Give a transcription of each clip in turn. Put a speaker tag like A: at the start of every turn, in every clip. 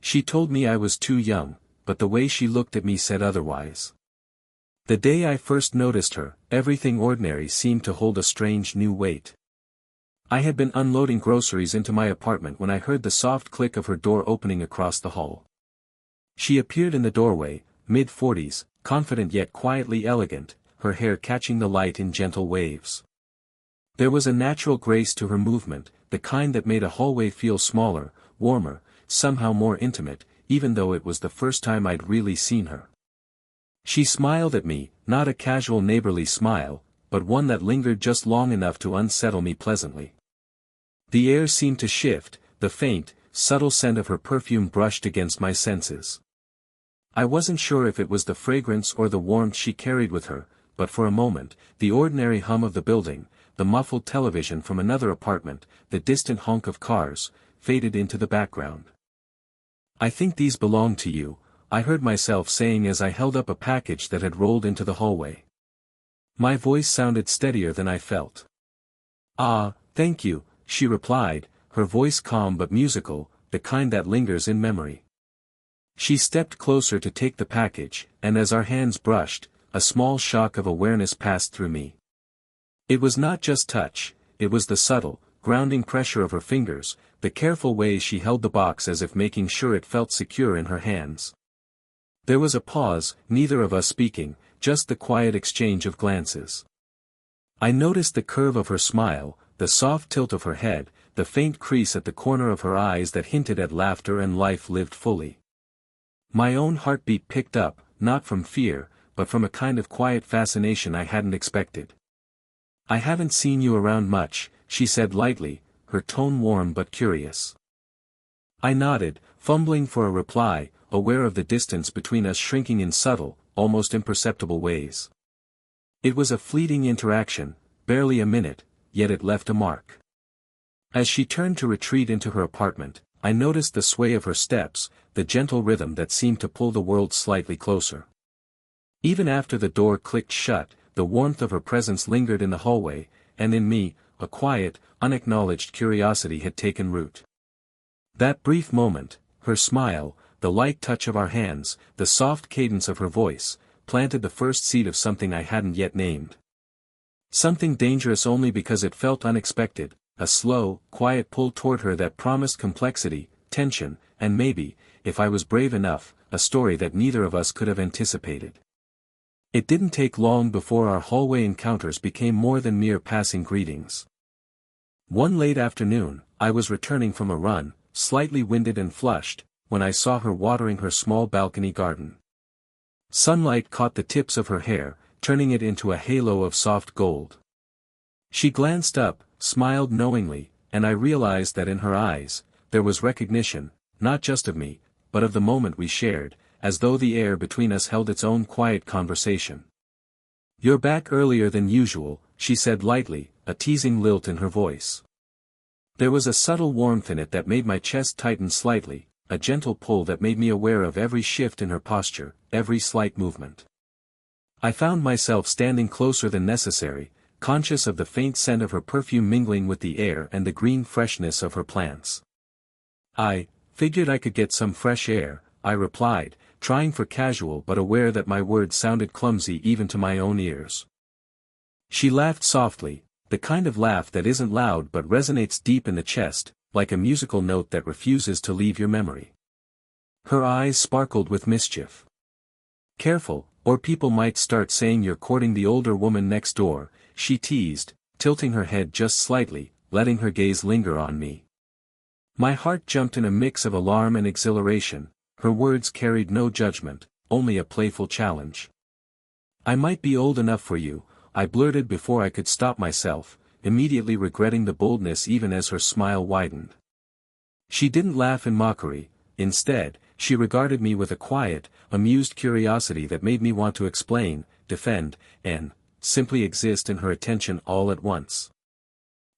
A: She told me I was too young, but the way she looked at me said otherwise. The day I first noticed her, everything ordinary seemed to hold a strange new weight. I had been unloading groceries into my apartment when I heard the soft click of her door opening across the hall. She appeared in the doorway, mid-40s, confident yet quietly elegant, her hair catching the light in gentle waves. There was a natural grace to her movement, the kind that made a hallway feel smaller, warmer, somehow more intimate, even though it was the first time I'd really seen her. She smiled at me, not a casual neighborly smile, but one that lingered just long enough to unsettle me pleasantly. The air seemed to shift, the faint, subtle scent of her perfume brushed against my senses. I wasn't sure if it was the fragrance or the warmth she carried with her, but for a moment, the ordinary hum of the building, the muffled television from another apartment, the distant honk of cars, faded into the background. "I think these belong to you," I heard myself saying as I held up a package that had rolled into the hallway. My voice sounded steadier than I felt. "Ah, thank you," she replied, her voice calm but musical, the kind that lingers in memory. She stepped closer to take the package, and as our hands brushed, a small shock of awareness passed through me. It was not just touch, it was the subtle, grounding pressure of her fingers, the careful way she held the box as if making sure it felt secure in her hands. There was a pause, neither of us speaking, just the quiet exchange of glances. I noticed the curve of her smile, the soft tilt of her head, the faint crease at the corner of her eyes that hinted at laughter and life lived fully. My own heartbeat picked up, not from fear, but from a kind of quiet fascination I hadn't expected. "I haven't seen you around much," she said lightly, her tone warm but curious. I nodded, fumbling for a reply, aware of the distance between us shrinking in subtle, almost imperceptible ways. It was a fleeting interaction, barely a minute, yet it left a mark. As she turned to retreat into her apartment, I noticed the sway of her steps, the gentle rhythm that seemed to pull the world slightly closer. Even after the door clicked shut, the warmth of her presence lingered in the hallway, and in me, a quiet, unacknowledged curiosity had taken root. That brief moment, her smile, the light touch of our hands, the soft cadence of her voice, planted the first seed of something I hadn't yet named. Something dangerous only because it felt unexpected, a slow, quiet pull toward her that promised complexity, tension, and maybe, if I was brave enough, a story that neither of us could have anticipated. It didn't take long before our hallway encounters became more than mere passing greetings. One late afternoon, I was returning from a run, slightly winded and flushed, when I saw her watering her small balcony garden. Sunlight caught the tips of her hair, turning it into a halo of soft gold. She glanced up, smiled knowingly, and I realized that in her eyes, there was recognition, not just of me, but of the moment we shared, as though the air between us held its own quiet conversation. "You're back earlier than usual," she said lightly, a teasing lilt in her voice. There was a subtle warmth in it that made my chest tighten slightly, a gentle pull that made me aware of every shift in her posture, every slight movement. I found myself standing closer than necessary, conscious of the faint scent of her perfume mingling with the air and the green freshness of her plants. "I figured I could get some fresh air," I replied, trying for casual but aware that my words sounded clumsy even to my own ears. She laughed softly, the kind of laugh that isn't loud but resonates deep in the chest, like a musical note that refuses to leave your memory. Her eyes sparkled with mischief. "Careful, or people might start saying you're courting the older woman next door," she teased, tilting her head just slightly, letting her gaze linger on me. My heart jumped in a mix of alarm and exhilaration. Her words carried no judgment, only a playful challenge. "I might be old enough for you," I blurted before I could stop myself, immediately regretting the boldness even as her smile widened. She didn't laugh in mockery, instead, she regarded me with a quiet, amused curiosity that made me want to explain, defend, and simply exist in her attention all at once.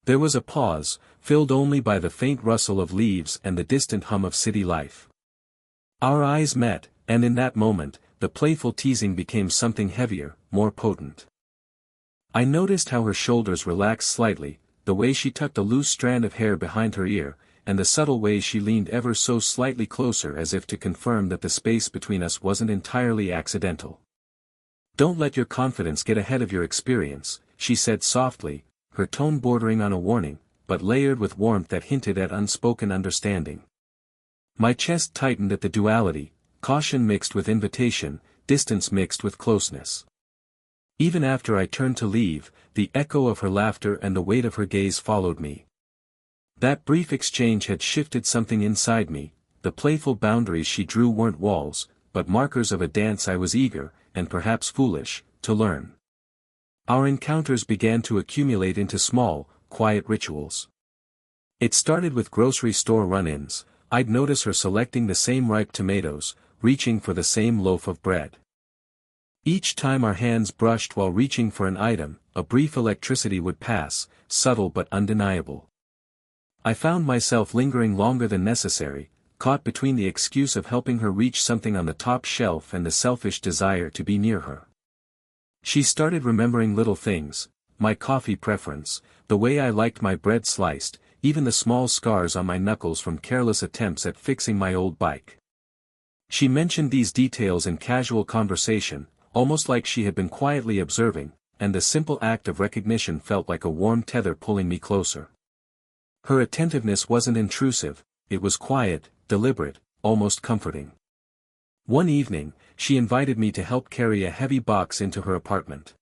A: There was a pause, filled only by the faint rustle of leaves and the distant hum of city life. Our eyes met, and in that moment, the playful teasing became something heavier, more potent. I noticed how her shoulders relaxed slightly, the way she tucked a loose strand of hair behind her ear, and the subtle way she leaned ever so slightly closer as if to confirm that the space between us wasn't entirely accidental. "Don't let your confidence get ahead of your experience," she said softly, her tone bordering on a warning, but layered with warmth that hinted at unspoken understanding. My chest tightened at the duality, caution mixed with invitation, distance mixed with closeness. Even after I turned to leave, the echo of her laughter and the weight of her gaze followed me. That brief exchange had shifted something inside me. The playful boundaries she drew weren't walls, but markers of a dance I was eager, and perhaps foolish, to learn. Our encounters began to accumulate into small, quiet rituals. It started with grocery store run-ins. I'd notice her selecting the same ripe tomatoes, reaching for the same loaf of bread. Each time our hands brushed while reaching for an item, a brief electricity would pass, subtle but undeniable. I found myself lingering longer than necessary, caught between the excuse of helping her reach something on the top shelf and the selfish desire to be near her. She started remembering little things, my coffee preference, the way I liked my bread sliced, even the small scars on my knuckles from careless attempts at fixing my old bike. She mentioned these details in casual conversation, almost like she had been quietly observing, and the simple act of recognition felt like a warm tether pulling me closer. Her attentiveness wasn't intrusive, it was quiet, deliberate, almost comforting. One evening, she invited me to help carry a heavy box into her apartment.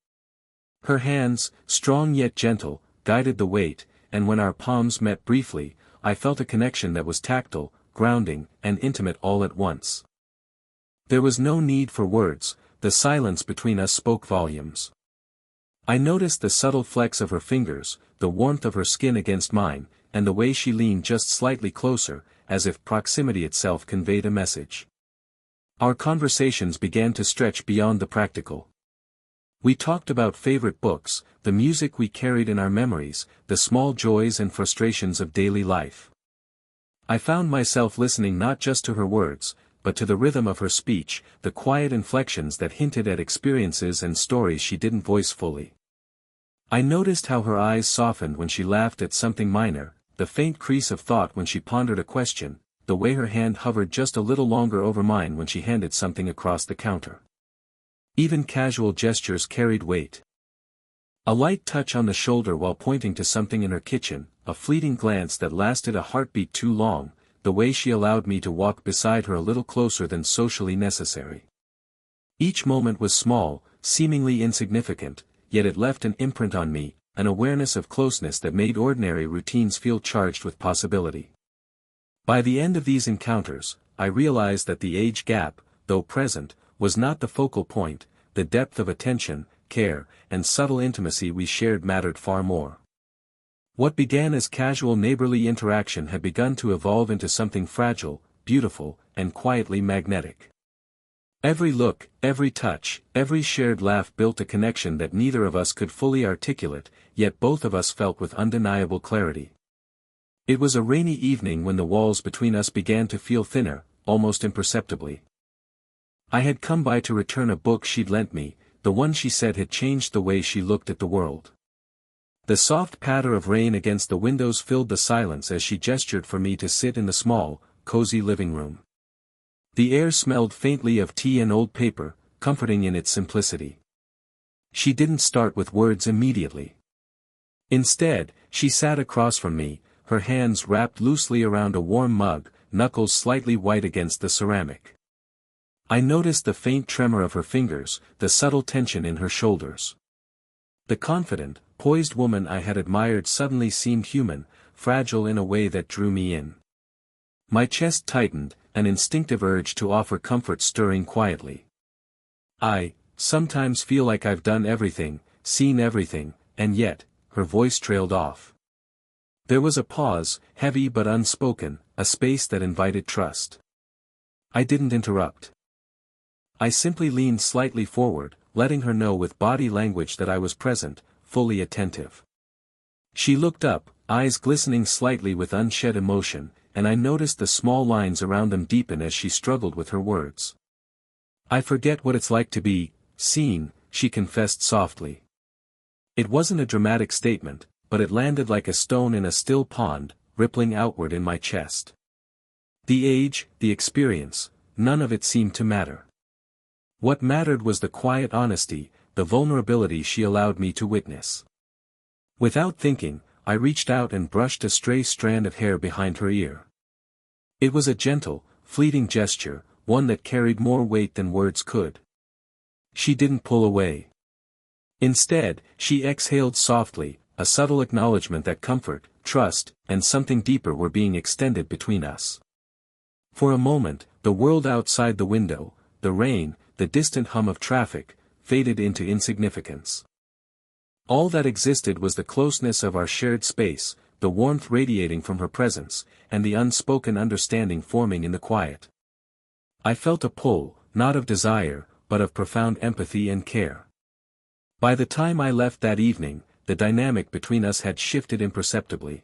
A: Her hands, strong yet gentle, guided the weight, and when our palms met briefly, I felt a connection that was tactile, grounding, and intimate all at once. There was no need for words, the silence between us spoke volumes. I noticed the subtle flex of her fingers, the warmth of her skin against mine, and the way she leaned just slightly closer, as if proximity itself conveyed a message. Our conversations began to stretch beyond the practical. We talked about favorite books, the music we carried in our memories, the small joys and frustrations of daily life. I found myself listening not just to her words, but to the rhythm of her speech, the quiet inflections that hinted at experiences and stories she didn't voice fully. I noticed how her eyes softened when she laughed at something minor, the faint crease of thought when she pondered a question, the way her hand hovered just a little longer over mine when she handed something across the counter. Even casual gestures carried weight. A light touch on the shoulder while pointing to something in her kitchen, a fleeting glance that lasted a heartbeat too long, the way she allowed me to walk beside her a little closer than socially necessary. Each moment was small, seemingly insignificant, yet it left an imprint on me, an awareness of closeness that made ordinary routines feel charged with possibility. By the end of these encounters, I realized that the age gap, though present, was not the focal point. The depth of attention, care, and subtle intimacy we shared mattered far more. What began as casual neighborly interaction had begun to evolve into something fragile, beautiful, and quietly magnetic. Every look, every touch, every shared laugh built a connection that neither of us could fully articulate, yet both of us felt with undeniable clarity. It was a rainy evening when the walls between us began to feel thinner, almost imperceptibly. I had come by to return a book she'd lent me, the one she said had changed the way she looked at the world. The soft patter of rain against the windows filled the silence as she gestured for me to sit in the small, cozy living room. The air smelled faintly of tea and old paper, comforting in its simplicity. She didn't start with words immediately. Instead, she sat across from me, her hands wrapped loosely around a warm mug, knuckles slightly white against the ceramic. I noticed the faint tremor of her fingers, the subtle tension in her shoulders. The confident, poised woman I had admired suddenly seemed human, fragile in a way that drew me in. My chest tightened, an instinctive urge to offer comfort stirring quietly. "I sometimes feel like I've done everything, seen everything, and yet," her voice trailed off. There was a pause, heavy but unspoken, a space that invited trust. I didn't interrupt. I simply leaned slightly forward, letting her know with body language that I was present, fully attentive. She looked up, eyes glistening slightly with unshed emotion, and I noticed the small lines around them deepen as she struggled with her words. "I forget what it's like to be seen," she confessed softly. It wasn't a dramatic statement, but it landed like a stone in a still pond, rippling outward in my chest. The age, the experience, none of it seemed to matter. What mattered was the quiet honesty, the vulnerability she allowed me to witness. Without thinking, I reached out and brushed a stray strand of hair behind her ear. It was a gentle, fleeting gesture, one that carried more weight than words could. She didn't pull away. Instead, she exhaled softly, a subtle acknowledgement that comfort, trust, and something deeper were being extended between us. For a moment, the world outside the window, the rain, the distant hum of traffic, faded into insignificance. All that existed was the closeness of our shared space, the warmth radiating from her presence, and the unspoken understanding forming in the quiet. I felt a pull, not of desire, but of profound empathy and care. By the time I left that evening, the dynamic between us had shifted imperceptibly.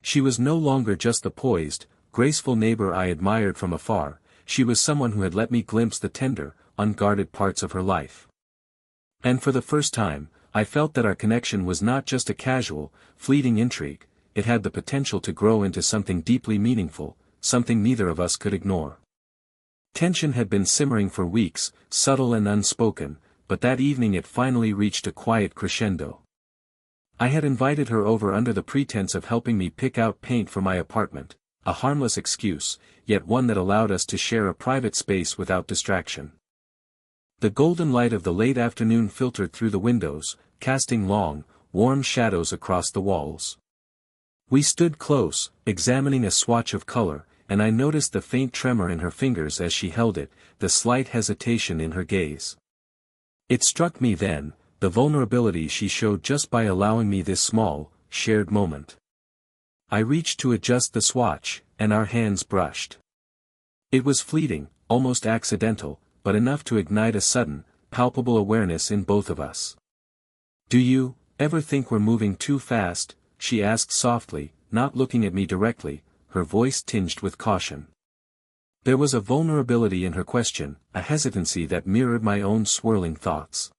A: She was no longer just the poised, graceful neighbor I admired from afar, she was someone who had let me glimpse the tender, unguarded parts of her life. And for the first time, I felt that our connection was not just a casual, fleeting intrigue, it had the potential to grow into something deeply meaningful, something neither of us could ignore. Tension had been simmering for weeks, subtle and unspoken, but that evening it finally reached a quiet crescendo. I had invited her over under the pretense of helping me pick out paint for my apartment, a harmless excuse, yet one that allowed us to share a private space without distraction. The golden light of the late afternoon filtered through the windows, casting long, warm shadows across the walls. We stood close, examining a swatch of color, and I noticed the faint tremor in her fingers as she held it, the slight hesitation in her gaze. It struck me then, the vulnerability she showed just by allowing me this small, shared moment. I reached to adjust the swatch, and our hands brushed. It was fleeting, almost accidental, but enough to ignite a sudden, palpable awareness in both of us. "Do you ever think we're moving too fast?" she asked softly, not looking at me directly, her voice tinged with caution. There was a vulnerability in her question, a hesitancy that mirrored my own swirling thoughts.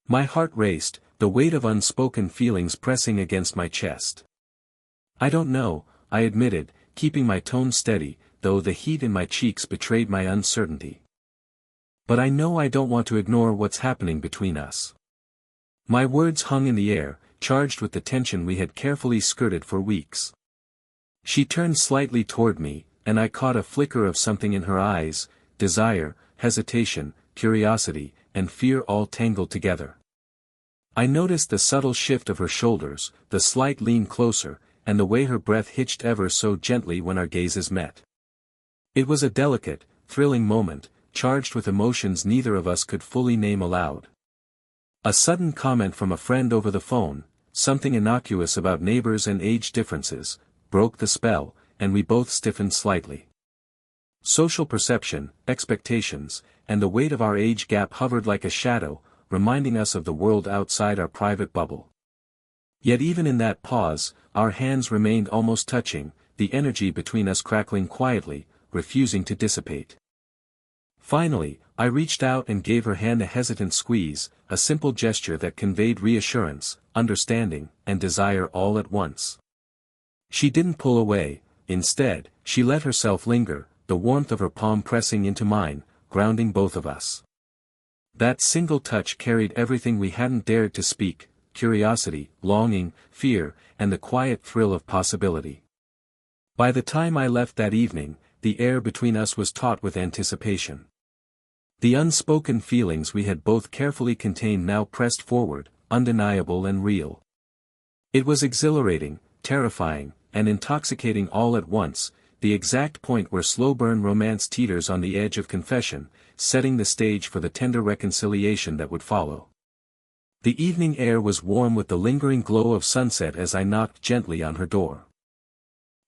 A: My heart raced, the weight of unspoken feelings pressing against my chest. "I don't know," I admitted, keeping my tone steady, though the heat in my cheeks betrayed my uncertainty. "But I know I don't want to ignore what's happening between us." My words hung in the air, charged with the tension we had carefully skirted for weeks. She turned slightly toward me, and I caught a flicker of something in her eyes, desire, hesitation, curiosity, and fear all tangled together. I noticed the subtle shift of her shoulders, the slight lean closer, and the way her breath hitched ever so gently when our gazes met. It was a delicate, thrilling moment, charged with emotions neither of us could fully name aloud. A sudden comment from a friend over the phone, something innocuous about neighbors and age differences, broke the spell, and we both stiffened slightly. Social perception, expectations, and the weight of our age gap hovered like a shadow, reminding us of the world outside our private bubble. Yet even in that pause, our hands remained almost touching, the energy between us crackling quietly, refusing to dissipate. Finally, I reached out and gave her hand a hesitant squeeze, a simple gesture that conveyed reassurance, understanding, and desire all at once. She didn't pull away, instead, she let herself linger, the warmth of her palm pressing into mine, grounding both of us. That single touch carried everything we hadn't dared to speak, curiosity, longing, fear, and the quiet thrill of possibility. By the time I left that evening, the air between us was taut with anticipation. The unspoken feelings we had both carefully contained now pressed forward, undeniable and real. It was exhilarating, terrifying, and intoxicating all at once, the exact point where slow-burn romance teeters on the edge of confession, setting the stage for the tender reconciliation that would follow. The evening air was warm with the lingering glow of sunset as I knocked gently on her door.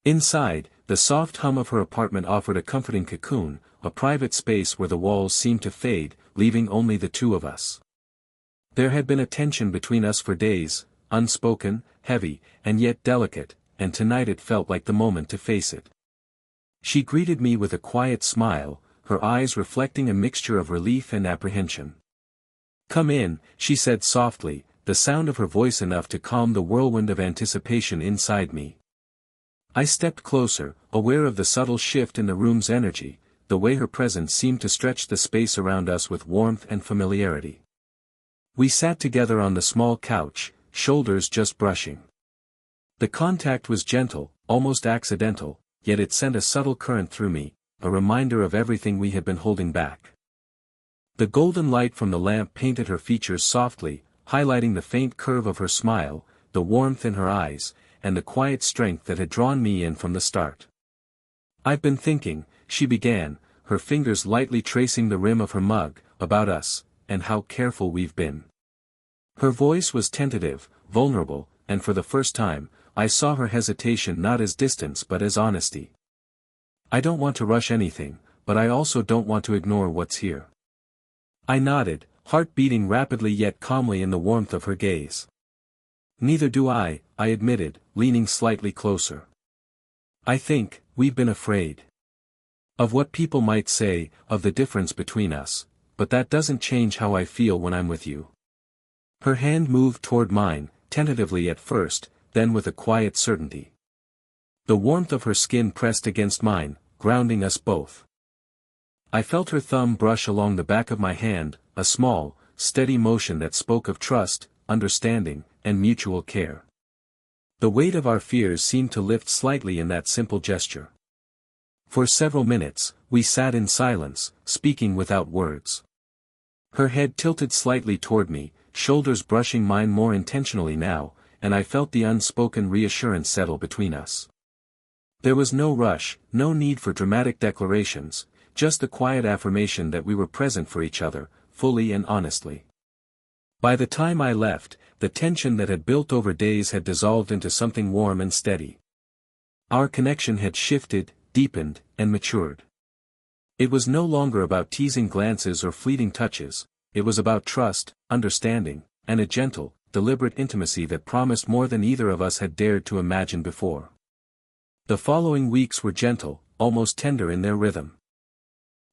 A: Inside, the soft hum of her apartment offered a comforting cocoon, a private space where the walls seemed to fade, leaving only the two of us. There had been a tension between us for days, unspoken, heavy, and yet delicate, and tonight it felt like the moment to face it. She greeted me with a quiet smile, her eyes reflecting a mixture of relief and apprehension. "Come in," she said softly, the sound of her voice enough to calm the whirlwind of anticipation inside me. I stepped closer, aware of the subtle shift in the room's energy, the way her presence seemed to stretch the space around us with warmth and familiarity. We sat together on the small couch, shoulders just brushing. The contact was gentle, almost accidental, yet it sent a subtle current through me, a reminder of everything we had been holding back. The golden light from the lamp painted her features softly, highlighting the faint curve of her smile, the warmth in her eyes, and the quiet strength that had drawn me in from the start. "I've been thinking," she began, her fingers lightly tracing the rim of her mug, "about us, and how careful we've been." Her voice was tentative, vulnerable, and for the first time, I saw her hesitation not as distance but as honesty. "I don't want to rush anything, but I also don't want to ignore what's here." I nodded, heart beating rapidly yet calmly in the warmth of her gaze. "Neither do I admitted, leaning slightly closer. "I think, we've been afraid of what people might say, of the difference between us, but that doesn't change how I feel when I'm with you." Her hand moved toward mine, tentatively at first, then with a quiet certainty. The warmth of her skin pressed against mine, grounding us both. I felt her thumb brush along the back of my hand, a small, steady motion that spoke of trust, understanding, and mutual care. The weight of our fears seemed to lift slightly in that simple gesture. For several minutes, we sat in silence, speaking without words. Her head tilted slightly toward me, shoulders brushing mine more intentionally now, and I felt the unspoken reassurance settle between us. There was no rush, no need for dramatic declarations, just the quiet affirmation that we were present for each other, fully and honestly. By the time I left, the tension that had built over days had dissolved into something warm and steady. Our connection had shifted, deepened, and matured. It was no longer about teasing glances or fleeting touches, it was about trust, understanding, and a gentle, deliberate intimacy that promised more than either of us had dared to imagine before. The following weeks were gentle, almost tender in their rhythm.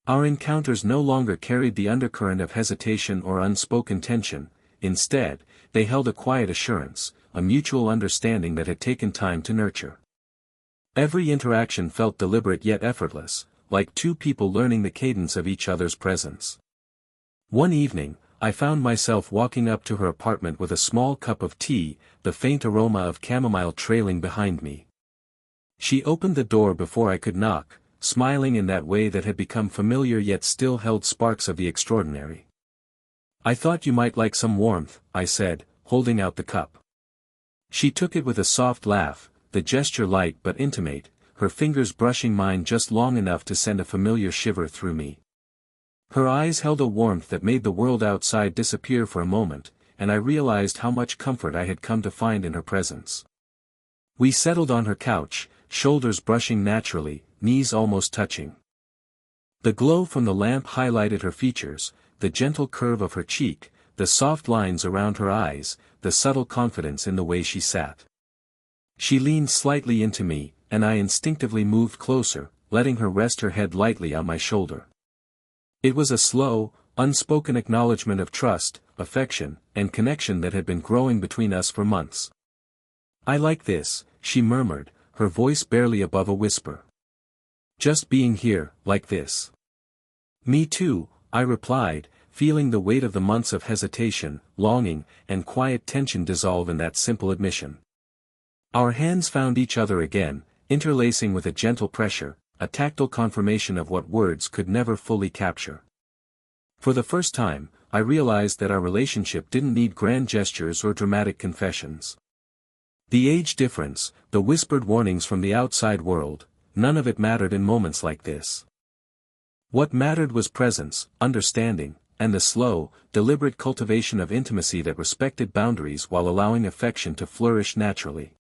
A: Our encounters no longer carried the undercurrent of hesitation or unspoken tension, instead, they held a quiet assurance, a mutual understanding that had taken time to nurture. Every interaction felt deliberate yet effortless, like two people learning the cadence of each other's presence. One evening, I found myself walking up to her apartment with a small cup of tea, the faint aroma of chamomile trailing behind me. She opened the door before I could knock, smiling in that way that had become familiar yet still held sparks of the extraordinary. "I thought you might like some warmth," I said, holding out the cup. She took it with a soft laugh, the gesture light but intimate, her fingers brushing mine just long enough to send a familiar shiver through me. Her eyes held a warmth that made the world outside disappear for a moment, and I realized how much comfort I had come to find in her presence. We settled on her couch, shoulders brushing naturally, knees almost touching. The glow from the lamp highlighted her features, the gentle curve of her cheek, the soft lines around her eyes, the subtle confidence in the way she sat. She leaned slightly into me, and I instinctively moved closer, letting her rest her head lightly on my shoulder. It was a slow, unspoken acknowledgement of trust, affection, and connection that had been growing between us for months. "I like this," she murmured, her voice barely above a whisper. "Just being here, like this." "Me too," I replied, feeling the weight of the months of hesitation, longing, and quiet tension dissolve in that simple admission. Our hands found each other again, interlacing with a gentle pressure, a tactile confirmation of what words could never fully capture. For the first time, I realized that our relationship didn't need grand gestures or dramatic confessions. The age difference, the whispered warnings from the outside world, none of it mattered in moments like this. What mattered was presence, understanding, and the slow, deliberate cultivation of intimacy that respected boundaries while allowing affection to flourish naturally.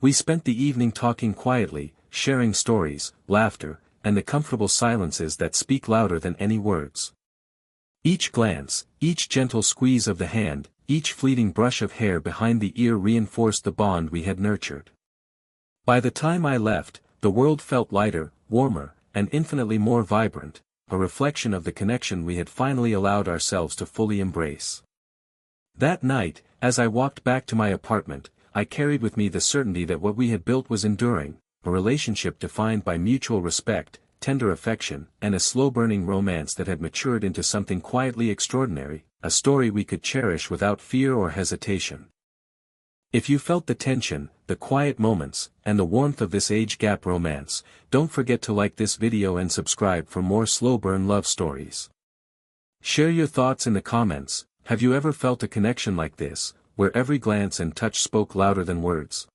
A: We spent the evening talking quietly, sharing stories, laughter, and the comfortable silences that speak louder than any words. Each glance, each gentle squeeze of the hand, each fleeting brush of hair behind the ear reinforced the bond we had nurtured. By the time I left, the world felt lighter, warmer, and infinitely more vibrant, a reflection of the connection we had finally allowed ourselves to fully embrace. That night, as I walked back to my apartment, I carried with me the certainty that what we had built was enduring, a relationship defined by mutual respect, tender affection, and a slow-burning romance that had matured into something quietly extraordinary, a story we could cherish without fear or hesitation. If you felt the tension, the quiet moments, and the warmth of this age-gap romance, don't forget to like this video and subscribe for more slow-burn love stories. Share your thoughts in the comments. Have you ever felt a connection like this, where every glance and touch spoke louder than words?